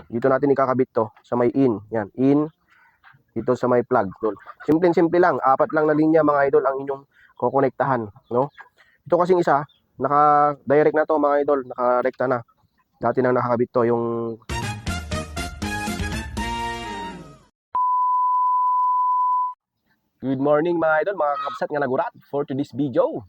Dito natin ikakabit to sa may in. Yan, in. Dito sa may plug, idol. Simple lang. 4 lang na linya, mga idol, ang inyong kukonektahan, no? Ito kasing isa, naka-direct na to, mga idol. Naka-rekta na. Dati nang nakakabit to, yung... Good morning, mga idol, mga kakabsat nga nagurat for today's video.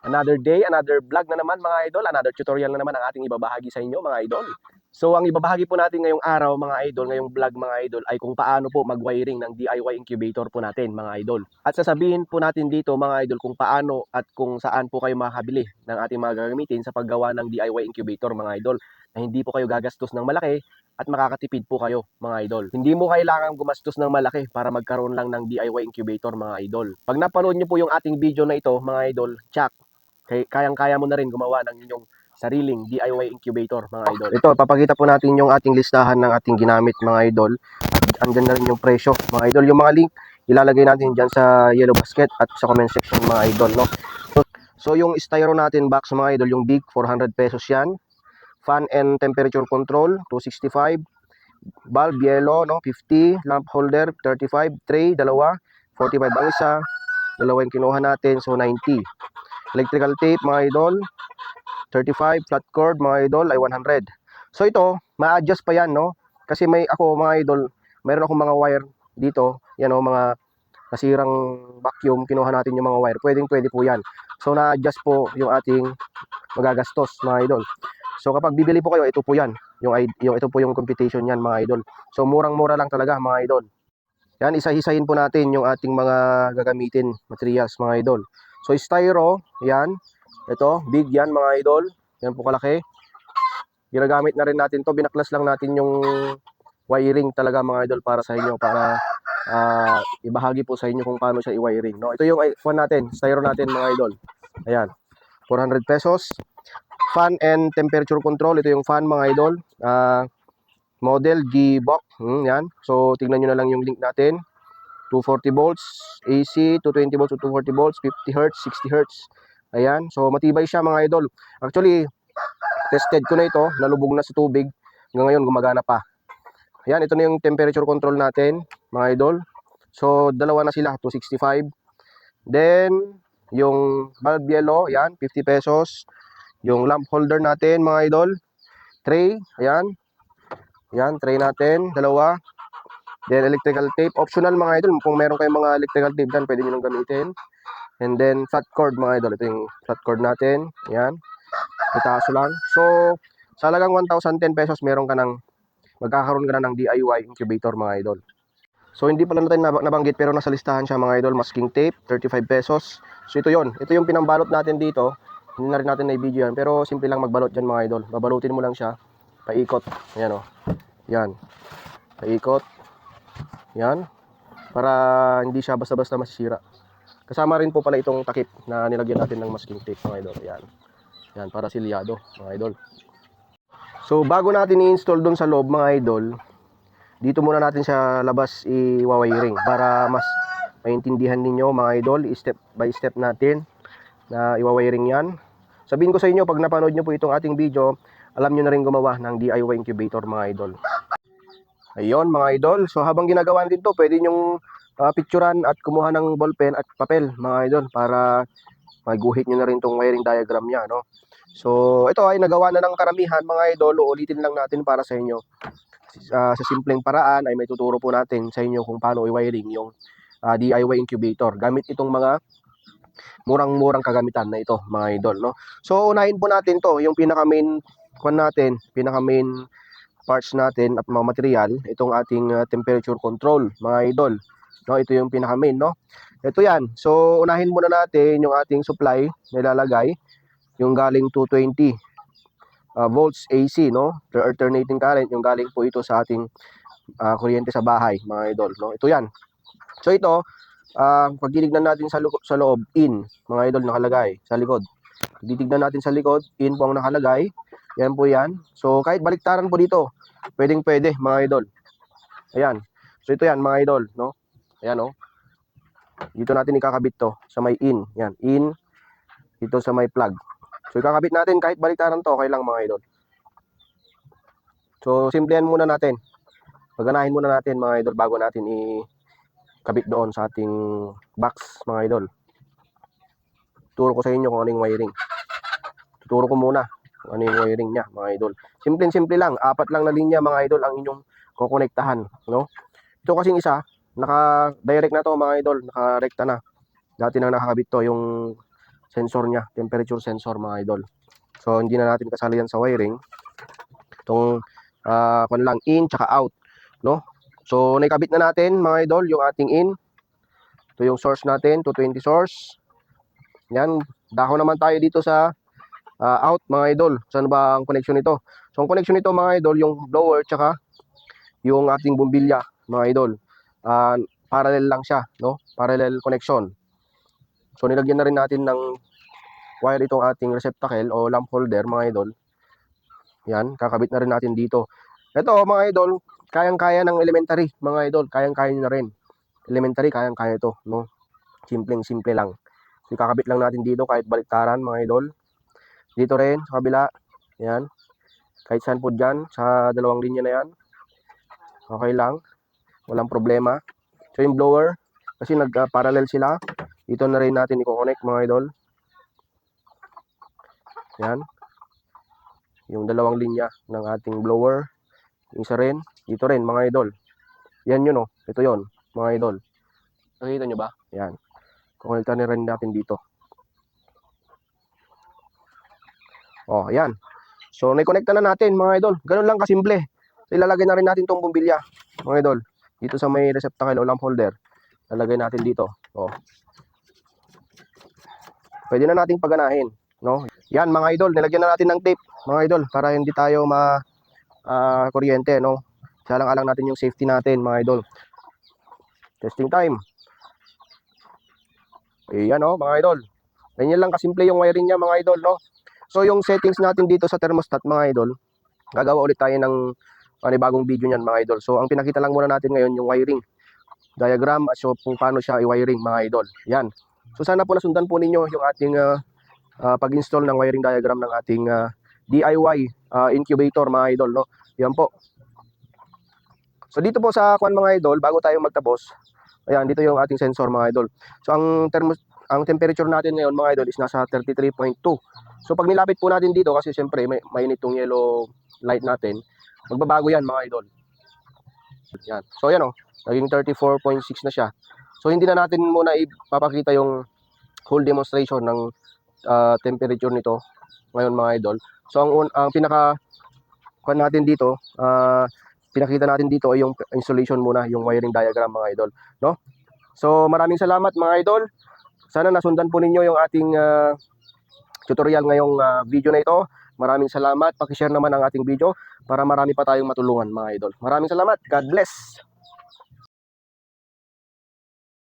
Another day, another vlog na naman, mga idol. Another tutorial na naman ang ating ibabahagi sa inyo, mga idol. So, ang ibabahagi po natin ngayong araw, mga idol, ngayong vlog, mga idol, ay kung paano po mag-wiring ng DIY incubator po natin, mga idol. At sasabihin po natin dito, mga idol, kung paano at kung saan po kayo makakabili ng ating mga gagamitin sa paggawa ng DIY incubator, mga idol, na hindi po kayo gagastos ng malaki at makakatipid po kayo, mga idol. Hindi mo kailangan gumastos ng malaki para magkaroon lang ng DIY incubator, mga idol. Pag napanood nyo po yung ating video na ito, mga idol, tsak, kayang-kaya mo na rin gumawa ng inyong sariling DIY incubator, mga idol. Ito, papakita po natin yung ating listahan ng ating ginamit, mga idol. At andyan na rin yung presyo, mga idol. Yung mga link, ilalagay natin dyan sa yellow basket at sa comment section, mga idol, no? So yung styro natin box, mga idol, yung big, 400 pesos yan. Fan and temperature control, 265. Bulb, yellow, no? 50. Lamp holder, 35. Tray, dalawa, 45 ang isa. Dalawa yung kinuha natin, so 90. Electrical tape, mga idol, 35. Flat cord, mga idol, ay 100. So ito, ma-adjust pa yan, no? Kasi may ako, mga idol, mayroon akong mga wire dito, yan o, mga nasirang vacuum, kinuha natin yung mga wire. Pwede po yan. So na-adjust po yung ating magagastos, mga idol. So kapag bibili po kayo, ito po yan. Ito po yung computation yan, mga idol. So murang-mura lang talaga, mga idol. Yan, isa-isahin po natin yung ating mga gagamitin, materials, mga idol. So styro, yan. Ito, big yan, mga idol. Yan po kalaki. Ginagamit na rin natin to. Binaklas lang natin yung wiring talaga, mga idol, para sa inyo. Para ibahagi po sa inyo kung paano siya i-wiring. No? Ito yung fan natin, styro natin, mga idol. Ayan, 400 pesos. Fan and temperature control. Ito yung fan, mga idol. Model G-Box. Yan. So, tignan nyo na lang yung link natin. 240 volts AC, 220 volts to 240 volts, 50 Hz, 60 Hz. Ayan. So, matibay siya, mga idol. Actually, tested ko na ito. Nalubog na sa tubig. Hanggang ngayon, gumagana pa. Ayan. Ito na yung temperature control natin, mga idol. So, dalawa na sila. 265. Then, yung bulb yellow. Ayan. 50 pesos. Yung lamp holder natin, mga idol. Tray. Ayan. Ayan. Tray natin. Dalawa. Then, electrical tape. Optional, mga idol. Kung meron kayong mga electrical tape dyan, pwede nyo nang gamitin. And then, flat cord, mga idol. Ito yung flat cord natin. Ayan. Itaso lang. So, sa halagang 1,010 pesos, meron ka ng, magkakaroon ka na ng DIY incubator, mga idol. So, hindi pala natin nabanggit, pero nasa listahan siya, mga idol. Masking tape, 35 pesos. So, ito yon. Ito yung pinambalot natin dito. Hindi na rin natin na-video yan. Pero, simple lang magbalot dyan, mga idol. Babalutin mo lang siya. Paikot. Ayan, o. Yan. Paikot. Yan. Para hindi siya basta-basta masisira. Kasama rin po pala itong takip na nilagyan natin ng masking tape, mga idol. Yan. Yan, para silyado, mga idol. So, bago natin i-install doon sa loob, mga idol, dito muna natin sa labas i-wiring para mas maintindihan ninyo, mga idol, step by step natin na i-wiring yan. Sabihin ko sa inyo, pag napanood nyo po itong ating video, alam nyo na rin gumawa ng DIY incubator, mga idol. Ayun, mga idol. So, habang ginagawa dito, pwede nyong picturean at kumuha ng ballpen at papel, mga idol, para maguhit nyo na rin itong wiring diagram niya, no? So, ito ay nagawa na ng karamihan, mga idol. Uulitin lang natin para sa inyo. Sa simpleng paraan ay may tuturo po natin sa inyo kung paano i-wiring yung DIY incubator. Gamit itong mga murang-murang kagamitan na ito, mga idol, no? So, unahin po natin to, yung pinaka-main pinaka-main parts natin at mga material, itong ating temperature control, mga idol. No, ito yung pinaka-main, no? Ito yan. So, unahin muna natin yung ating supply na ilalagay, yung galing 220 volts AC, no? Alternating current, yung galing po ito sa ating kuryente sa bahay, mga idol, no? Ito yan. So, ito, pag titignan natin sa loob, in, mga idol, nakalagay sa likod. Titignan natin sa likod, in po ang nakalagay. Yan po yan. So, kahit baliktaran po dito, pwede, mga idol. Ayan. So, ito yan, mga idol, no? Ayan, no? Dito natin ikakabit to sa may in. Yan, in. Dito sa may plug. So, ikakabit natin kahit baliktaran to, okay lang, mga idol. So, simplihan muna natin. Paganahin muna natin mga idol bago natin ikabit doon sa ating box mga idol. Turo ko sa inyo kung ano yung wiring. Tuturo ko muna kung ano yung wiring niya mga idol. Simple lang. 4 lang na linya mga idol ang inyong kukonektahan. No? Ito kasing isa, naka-direct na to mga idol. Naka-rekta na. Dati nang nakakabit to yung sensor niya. Temperature sensor mga idol. So, hindi na natin kasali yan sa wiring. Itong kung lang in tsaka out. No? So, naikabit na natin mga idol yung ating in. Ito yung source natin, 220 source. Yan, dako naman tayo dito sa out mga idol. Saan ba ang connection nito? So, ang connection nito mga idol, yung blower tsaka yung ating bumbilya mga idol. Parallel lang siya, no? Parallel connection. So, nilagyan na rin natin ng wire itong ating receptacle o lamp holder mga idol. Yan, kakabit na rin natin dito. Ito mga idol, kayang-kaya ng elementary mga idol. Kayang-kaya nyo na rin. Elementary, kayang-kaya ito, no? Simple lang. So, kakabit lang natin dito kahit baliktaran mga idol. Dito rin sa kabila. Yan. Kahit saan po dyan sa dalawang linya na yan. Okay lang. Walang problema. So yung blower, kasi nag-parallel sila. Dito na rin natin i-connect mga idol. Yan. Yung dalawang linya ng ating blower. Yung isa rin. Dito rin mga idol. Yan yun, oh. Ito yon mga idol. Nakikita nyo ba? Yan. Kukonekta na rin natin dito. Oh, ayan. So, na-connecta na natin mga idol. Ganun lang kasimple. So, ilalagay na rin natin tong bumbilya mga idol. Dito sa may receptacle o lamp holder. Lalagay natin dito. Oh. Pwede na nating paganahin, no? Yan mga idol, nilagyan na natin ng tape mga idol para hindi tayo kuryente, no? Salang-alang natin yung safety natin mga idol. Testing time. Ayan, oh, mga idol. Ganyan lang kasimple yung wiring niya mga idol, no? So yung settings natin dito sa thermostat mga idol, gagawa ulit tayo ng panibagong video niyan mga idol. So ang pinakita lang muna natin ngayon yung wiring diagram, so kung paano siya i-wiring mga idol. Yan. So sana po nasundan po ninyo yung ating pag-install ng wiring diagram ng ating DIY incubator mga idol, no? Yan po. So dito po sa kuan mga idol, bago tayo magtapos, ayan, dito yung ating sensor mga idol. So ang temperature natin ngayon mga idol is nasa 33.2. So pag nilapit po natin dito, kasi siyempre mainit tong yellow light natin, magbabago yan mga idol. Yan. So yan, oh, naging 34.6 na siya. So hindi na natin muna ipapakita yung whole demonstration ng temperature nito ngayon mga idol. So ang pinaka kuan natin dito, pinakita natin dito ay yung installation muna, yung wiring diagram mga idol, no? So maraming salamat mga idol. Sana nasundan po ninyo yung ating tutorial ngayong video na ito. Maraming salamat. Paki-share naman ang ating video para marami pa tayong matulungan mga idol. Maraming salamat. God bless.